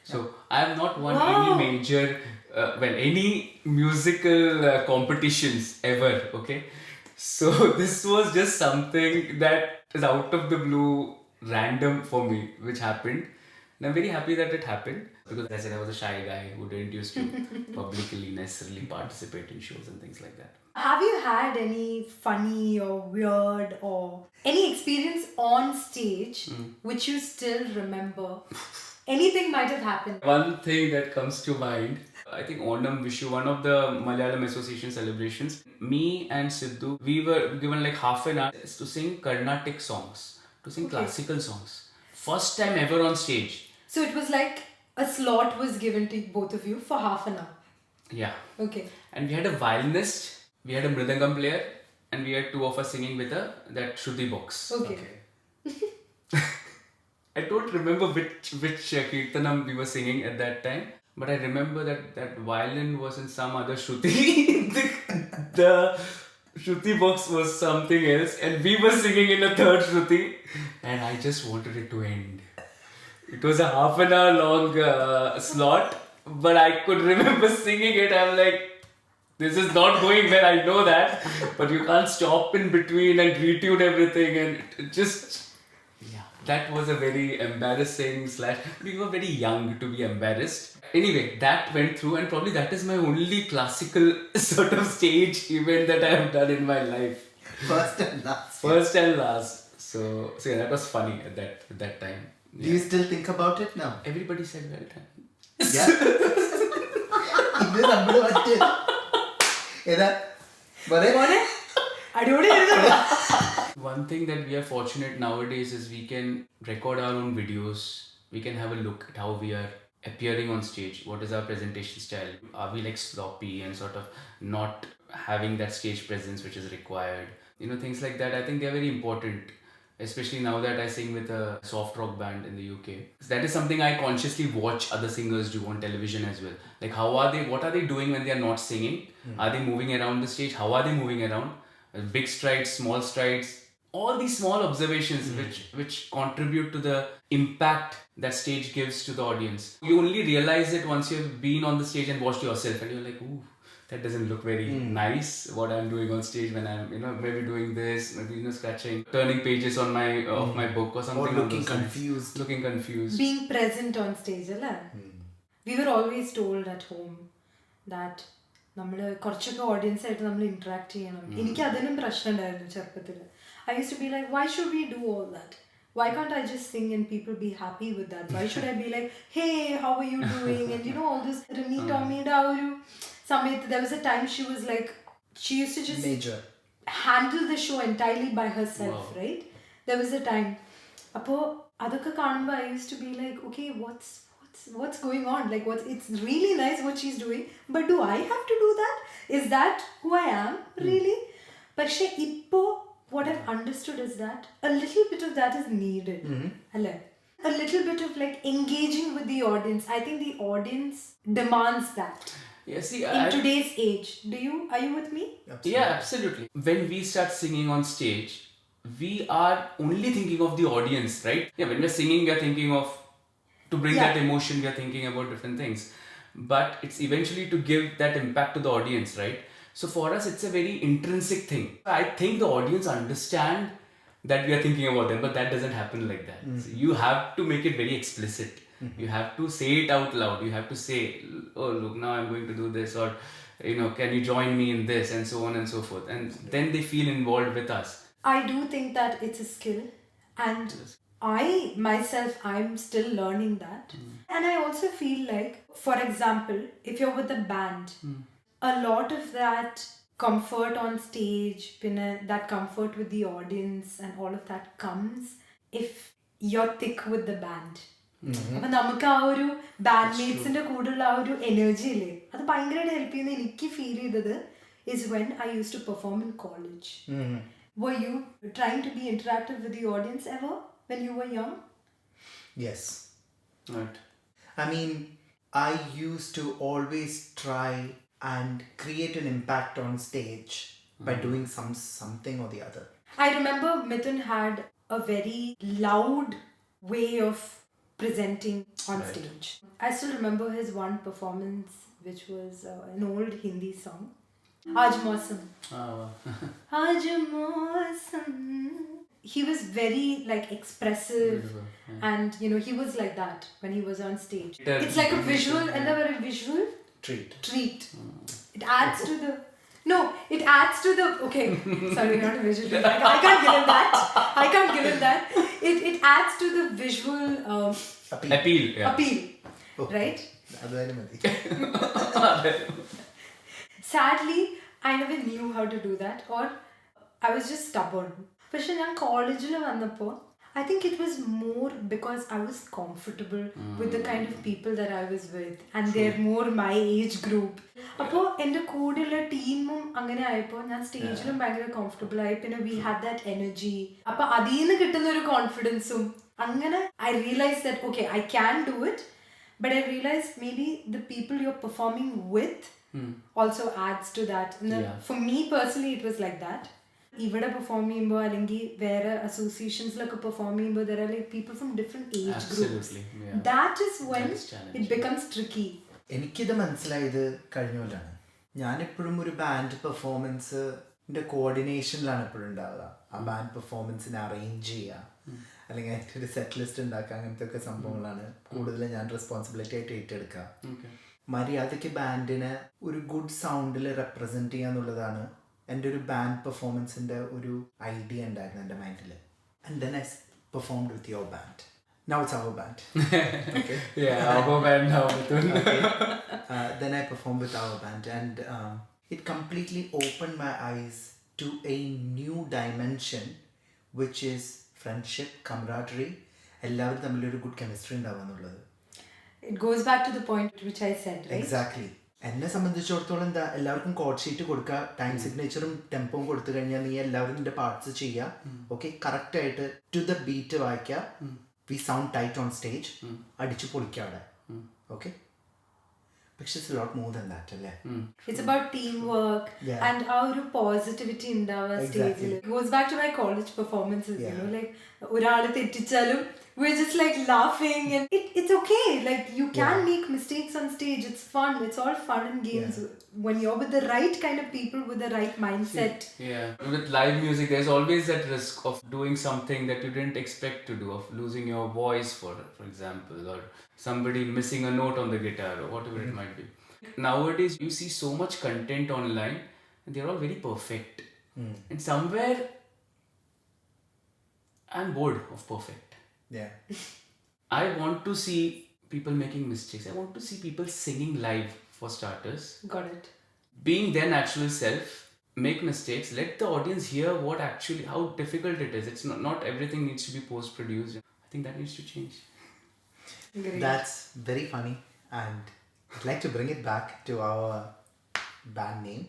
So I have not won Wow. any major, any musical competitions ever. Okay, so this was just something that is out of the blue, random for me, which happened. And I'm very happy that it happened because, as I said, I was a shy guy who didn't used to publicly necessarily participate in shows and things like that. Have you had any funny or weird or any experience on stage which you still remember? Anything might have happened. One thing that comes to mind, I think Onam Vishu, one of the Malayalam Association celebrations, me and Sidhu, we were given like half an hour to sing Carnatic songs, to sing classical songs. First time ever on stage. So it was like a slot was given to both of you for half an hour. Yeah. Okay. And we had a violinist, we had a mridangam player, and we had two of us singing with that Shruti box. Okay. I don't remember which Kirtanam we were singing at that time, but I remember that violin was in some other Shruti. the Shruti box was something else, and we were singing in a third Shruti, and I just wanted it to end. It was a half an hour long slot, but I could remember singing it. I'm like, this is not going well, I know that, but you can't stop in between and retune everything, and it just... That was a very embarrassing / we were very young to be embarrassed. Anyway, that went through, and probably that is my only classical sort of stage event that I have done in my life. First and last. First and last. So yeah, that was funny at that time. Do you still think about it now? Everybody said well done. Yeah. ഇത് നമ്മള് മറ്റേ ഏതാ മോനെ, അടിപൊളി ആയിരുന്നു. One thing that we are fortunate nowadays is we can record our own videos. We can have a look at how we are appearing on stage. What is our presentation style? Are we like sloppy and sort of not having that stage presence which is required? You know, things like that. I think they are very important. Especially now that I sing with a soft rock band in the UK. That is something I consciously watch other singers do on television as well. Like what are they doing when they are not singing? Are they moving around the stage? How are they moving around? Big strides, small strides. All these small observations which contribute to the impact that stage gives to the audience. You only realize it once you've been on the stage and watched yourself, and you're like, ooh, that doesn't look very nice what I'm doing on stage when I'm, maybe doing this, maybe, scratching, turning pages on my of my book or something. Or looking confused. Looking confused. Being present on stage, അല്ലേ? We were always told at home that നമ്മൾ കുറച്ചൊക്കെ audience ആയിട്ട് നമ്മൾ interact ചെയ്യണം. എനിക്ക് അതിനും പ്രശ്നം ഉണ്ടായിരുന്നു ചെറുപ്പത്തിൽ. I used to be like, why should we do all that? Why can't I just sing and people be happy with that? Why should I be like, hey, how are you doing? And all this Rami Tommy Samit. There was a time she was like, she used to just handle the show entirely by herself, right? There was a time. Appo adakka kanumba I used to be like, okay, what's going on? Like, it's really nice what she's doing, but do I have to do that? Is that who I am really? But ippo what I've understood is that a little bit of that is needed. A little bit of like engaging with the audience. I think the audience demands that. Yeah, see, in today's age. Are you with me? Absolutely. Yeah, absolutely. When we start singing on stage, we are only thinking of the audience, right? Yeah, when we're singing, we are thinking of, to bring that emotion, we are thinking about different things. But it's eventually to give that impact to the audience, right? So for us, it's a very intrinsic thing. I think the audience understand that we are thinking about them, but that doesn't happen like that. So you have to make it very explicit. You have to say it out loud. You have to say, oh, look, now I'm going to do this, or, can you join me in this, and so on and so forth. And then they feel involved with us. I do think that it's a skill, and I'm still learning that. And I also feel like, for example, if you're with a band, a lot of that comfort on stage, that comfort with the audience and all of that comes if you're thick with the band. അപ്പൊ നമുക്ക് ആ ഒരു ബാൻഡ്മേറ്റ്സിന്റെ കൂടെയുള്ള ആ ഒരു energy ഇല്ലേ, അത് ഭയങ്കരമായിട്ട് ഹെൽപ്പ് ചെയ്യുന്ന എനിക്ക് ഫീൽ ചെയ്തത് is when I used to perform in college. Were you trying to be interactive with the audience ever when you were young? Yes. Right. I mean, I used to always try and create an impact on stage by doing something or the other. I remember Mithun had a very loud way of presenting on stage. I still remember his one performance, which was an old Hindi song, Aaj Mausam. Aaj Mausam. He was very like expressive, and you know he was like that when he was on stage. It's like a visual, and a very visual treat. It adds to the okay. Sorry, not a visual treat. I can't give him that. It adds to the visual Appeal. Yeah. appeal, Oh. right? Adayana madi. Sadly, I never knew how to do that, or I was just stubborn. പക്ഷെ ഞാൻ കോളേജിൽ വന്നപ്പോൾ I think it was more because I was comfortable with the kind of people that I was with, and they're more my age group. അപ്പോൾ എൻ്റെ കൂടെയുള്ള ടീമും അങ്ങനെ ആയപ്പോൾ ഞാൻ സ്റ്റേജിലും ഭയങ്കര കംഫർട്ടബിൾ ആയി. പിന്നെ we had that energy. അപ്പോൾ അതിൽ നിന്ന് കിട്ടുന്ന ഒരു കോൺഫിഡൻസും അങ്ങനെ I realized that okay, I can do it, but I realized maybe the people you're performing with also adds to that. For me personally, it was like that. ഇവിടെ perform ചെയ്യുമ്പോൾ അല്ലെങ്കിൽ വേറെ അസോസിയേഷൻസിലൊക്കെ പെർഫോം ചെയ്യുമ്പോൾ there are like people from different age groups. That is when it becomes tricky. എനിക്കിത് മനസ്സിലായത് കഴിഞ്ഞ കൊല്ലാണ്. ഞാനെപ്പോഴും ഒരു ബാൻഡ് പെർഫോമൻസിന്റെ കോർഡിനേഷനിലാണ് എപ്പോഴും ഉണ്ടാവുക. ആ ബാൻഡ് പെർഫോമൻസിനെ അറേഞ്ച് ചെയ്യുക, അല്ലെങ്കിൽ അതിൻ്റെ ഒരു സെറ്റ് ലിസ്റ്റ് ഉണ്ടാക്കുക, അങ്ങനത്തെ ഒക്കെ സംഭവങ്ങളാണ് കൂടുതൽ ഞാൻ റെസ്പോൺസിബിലിറ്റി ആയിട്ട് ഏറ്റെടുക്കുക. മര്യാദയ്ക്ക് ബാൻഡിനെ ഒരു ഗുഡ് സൗണ്ടിൽ റെപ്രസെൻറ്റ് ചെയ്യുക എന്നുള്ളതാണ് എൻ്റെ ഒരു ബാൻഡ് പെർഫോമൻസിൻ്റെ ഒരു ഐഡിയ ഉണ്ടായിരുന്നു എൻ്റെ മൈൻഡിൽ. And then I performed with your band. Now it's our band. Okay. Yeah, our band now. Then I performed with our band, and it completely opened my eyes to a new dimension, which is friendship, camaraderie. എല്ലാവരും തമ്മിലൊരു good chemistry ഉണ്ടാവുക. It goes back to the point which I said, right? Exactly. എന്നെ സംബന്ധിച്ചിടത്തോളം എന്താ, എല്ലാവർക്കും code sheet കൊടുക്കുക, time സിഗ്നേച്ചറും ടെമ്പോയും കൊടുത്തു കഴിഞ്ഞാൽ നീ എല്ലാവരും നിന്റെ പാർട്സ് ചെയ്യുക. ഓക്കെ, കറക്റ്റ് ആയിട്ട് ടു ദ ബീറ്റ് വായിക്കുക. We sound tight on stage. അടിച്ചു പൊളിക്കുക അവിടെ. Okay? But it's a lot more than that, അല്ലേ? It's about teamwork and ആ ഒരു പോസിറ്റിവിറ്റി ഉണ്ടാവുക സ്റ്റേജിൽ. It goes back to my college performances, you know, like ഒരാള് തെറ്റിച്ചാലും we're just like laughing, and it's okay, like you can make mistakes on stage. It's fun. It's all fun and games when you're with the right kind of people with the right mindset. With live music there's always that risk of doing something that you didn't expect to do, of losing your voice for example, or somebody missing a note on the guitar or whatever it might be. Nowadays you see so much content online and they're all very perfect, and somewhere I'm bored of perfect. I want to see people making mistakes. I want to see people singing live, for starters. Got it. Being their natural self, make mistakes, let the audience hear what actually, how difficult it is. It's not everything needs to be post-produced. I think that needs to change. Great. That's very funny, and I'd like to bring it back to our band name.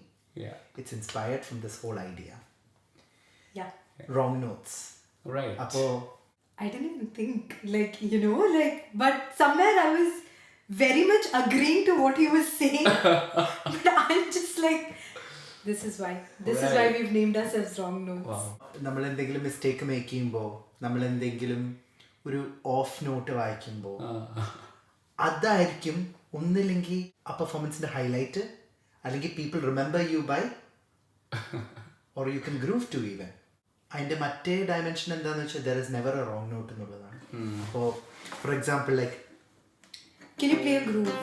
It's inspired from this whole idea. Wrong Notes. Right. Appo I didn't even think, like, you know, like, but somewhere I was very much agreeing to what he was saying. But I'm just like, this is why we've named ourselves Wrong Notes. Wow. നമ്മൾ എന്തെങ്കിലും mistake make ചെയ്യുമ്പോൾ, നമ്മൾ എന്തെങ്കിലും ഒരു of not വായിക്കുമ്പോൾ, അതായിരിക്കും ഒന്നില്ലെങ്കിൽ ആ പെർഫോമൻസിന്റെ ഹൈലൈറ്റ്, അല്ലെങ്കിൽ people remember you by, or you can groove to even. അതിൻ്റെ മറ്റേ ഡയമെൻഷൻ എന്താണെന്ന് വെച്ചാൽ there is never a wrong note എന്നുള്ളതാണ്. അപ്പോൾ for example like Can you play a groove?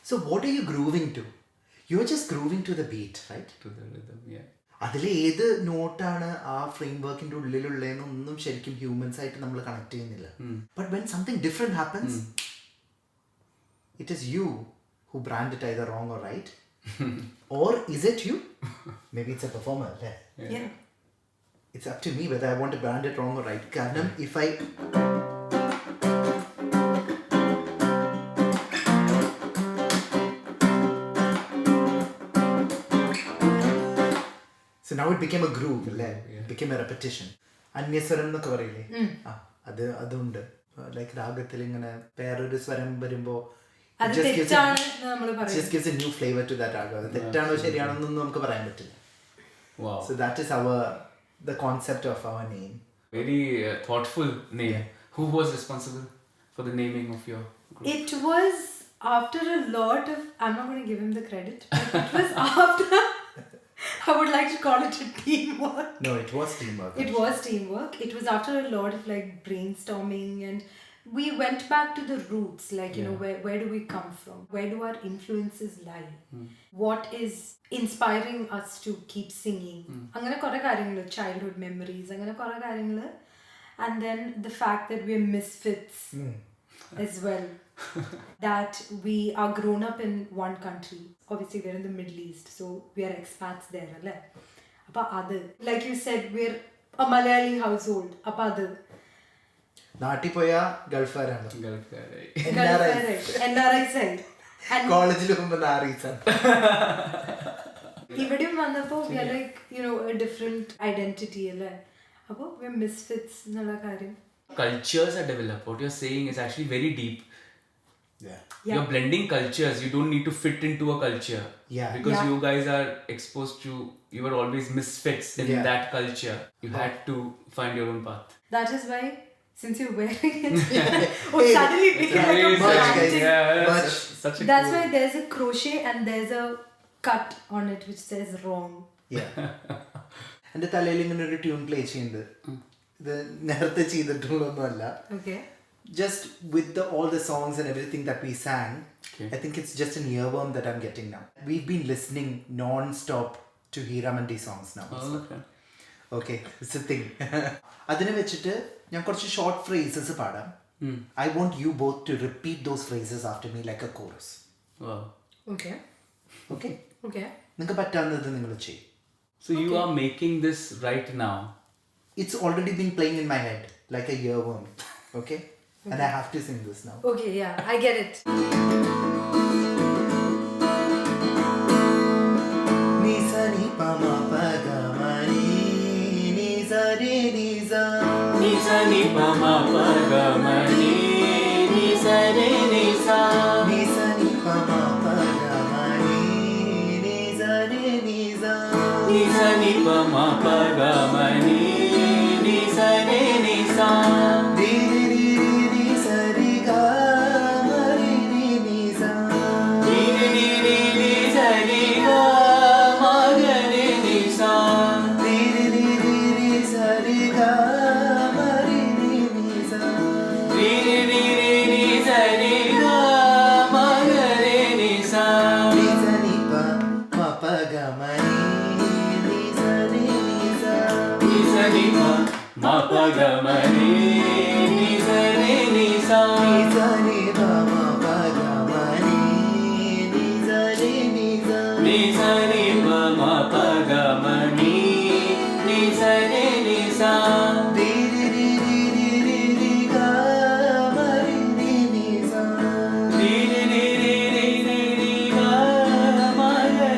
So what are you grooving to? You're just grooving to the beat, right? To the rhythm, yeah. അതിൽ ഏത് നോട്ടാണ് ആ frame വർക്കിന്റെ ഉള്ളിലുള്ളതെന്നൊന്നും ശരിക്കും humans ആയിട്ട് നമ്മൾ connect ചെയ്യുന്നില്ല. But when something different happens, it is you who brand it either wrong or right? Or is it you? Maybe it's a performer. Yeah. It's up to me whether I want to brand it wrong or right. Karnam, if I... So now it became a groove, it became a repetition. Anyaswaram എന്നൊക്കെ പറയില്ലേ? അതുണ്ട്. Like രാഗത്തിൽ ഇങ്ങനെ വേറൊരു സ്വരം വരുമ്പോ അത് തെറ്റാണ് നമ്മൾ it just gives a new flavor to that raga. തെറ്റാണോ ശരിയാണോ എന്നൊന്നും നമുക്ക് പറയാൻ പറ്റില്ല. Wow. So that is the concept of our name. Very thoughtful name. Who was responsible for the naming of your group? It was after a lot of, I'm not going to give him the credit, but it was after, I would like to call it a teamwork. No, it was teamwork. It was teamwork. It was after a lot of like brainstorming, and we went back to the roots, like, you know, where do we come from? Where do our influences lie? What is inspiring us to keep singing? Angana kore karyangal, childhood memories, angana kore karyangal. And then the fact that we're misfits as well. That we are grown up in one country. Obviously, we're in the Middle East, so we are expats there. Like you said, we're a Malayali household. നാട്ടിൽ പോയാ ഗൾഫാരാണ്. NRI side. കോളേജിൽ പോകുമ്പോൾ നാറീസാണ്. ഇവിടെയും വന്നപ്പോൾ we are like, you know, a different identity അല്ലേ. അപ്പോൾ we're misfits എന്നുള്ള കാര്യം. Cultures are developed. What you're saying is actually very deep. Yeah. You're blending cultures. You don't need to fit into a culture. Yeah. Because you guys are exposed to, you were always misfits in that culture. You had to find your own path. That is why, since you're wearing it, suddenly it became like a branding. Yeah, such a That's cool. why there's a crochet and there's a cut on it which says wrong. Yeah. എൻ്റെ തലയിൽ ഇങ്ങനെ ഒരു tune play ചെയ്യുന്നത്. ഇത് നേരത്തെ ചെയ്തിട്ടുള്ളതൊന്നുമല്ല. Okay. Just with all the songs and everything that we sang, I think it's just an earworm that I'm getting now. We've been listening non-stop to Hiramandi songs now. Okay, it's a thing. അതിനെ വെച്ചിട്ട് ഞാൻ കുറച്ച് short phrases പാടാം. I want you both to repeat those phrases after me like a chorus. Wow. Okay. Okay? Okay. നിങ്ങൾക്ക് പറ്റാവുന്നത് നിങ്ങൾ ചെയ്യും. So you are making this right now. It's already been playing in my head like a earworm. Okay? And I have to sing this now. Okay, yeah, I get it. Ni sa ni pa ma pa ga ma ni ni sa re ni sa Ni sa ni pa ma pa ga ma ni ni sa re ni sa ni sa ni pa ma pa ga ma ni ni sa re ni sa ni sa ni pa ma pa ga ma ni ni sa re ni sa di di di sa ri ga ma ri ni sa ni ni ni ni sa ni ga ma ga ni sa di di di sa ri ga ma ri ni sa ni ni ni ni sa ni ga ma ga ni sa ni sa ni pa ma pa ga ma ni ni sa re ni sa ni sa ni pa ma pa ga ma ni ni sa re ni sa ni sa ni pa ma pa ga ma ni ni sa re ni sa ni sa ni pa ma pa ga ma ni ni sa re ni sa di di di ga ma ri ni sa ni ni ni ni ni ni ga ma ga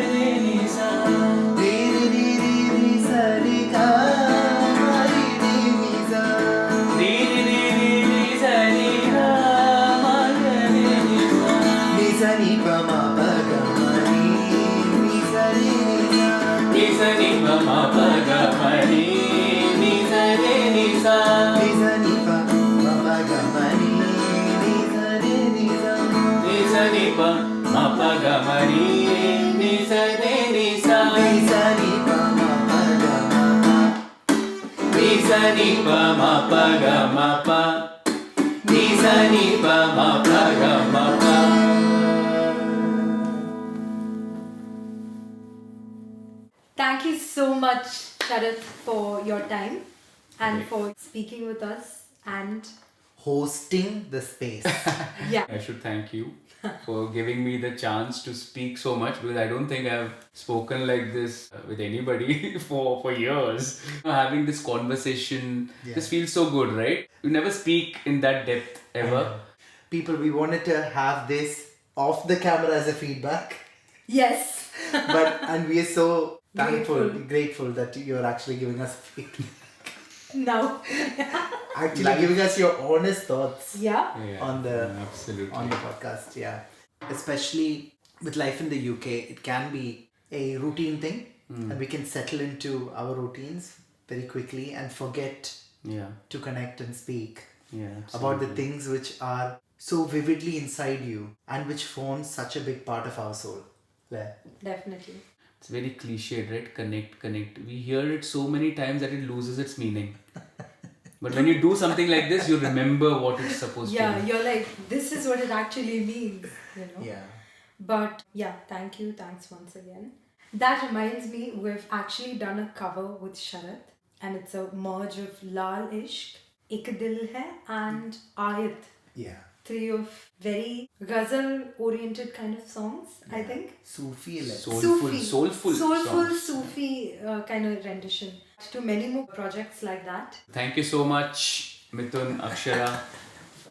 ni sa di di sa ri ga ma ri ni sa ni ni ni ni sa ni ga ma ga ni sa ni sa ni pa ma pa ga ma ni ni sa re ni sa ni sa ni pa ma pa ga ma ni ni sa re ni sa ni sa ni pa ma pa ga ma ni ni sa re ni sa ni sa ni pa ma pa ga ma ni ni sa re ni sa ni sa ni pa ma pa ga ma pa ni sa ni pa ma pa ga ma pa ni sa ni pa ma pa ga ma pa. Thank you so much, Sharad, for your time and for speaking with us. And hosting the space. yeah, I should thank you. for giving me the chance to speak so much, because I don't think I've spoken like this with anybody for years. Having this conversation just feels so good, right? You never speak in that depth ever. People, we wanted to have this off the camera as a feedback. Yes. And we are so grateful that you're actually giving us feedback. No. Actually giving us your honest thoughts on the absolutely. on the podcast. Yeah. Especially with life in the UK, it can be a routine thing, and we can settle into our routines very quickly and forget to connect and speak about the things which are so vividly inside you and which form such a big part of our soul. Claire? Definitely. It's very cliched, right? Connect. We hear it so many times that it loses its meaning. But when you do something like this, you remember what it's supposed to Yeah, be. you're like, this is what it actually means, you know? Yeah. But yeah, thank you. Thanks once again. That reminds me, we've actually done a cover with Sharad, and it's a merge of Lal Ishq, Ek Dil Hai, and Ayat. Yeah. 3 of very ghazal-oriented kind of songs, I think. Sufi like. Soulful songs. Sufi kind of rendition. To many more projects like that. Thank you so much, Mithun, Akshara.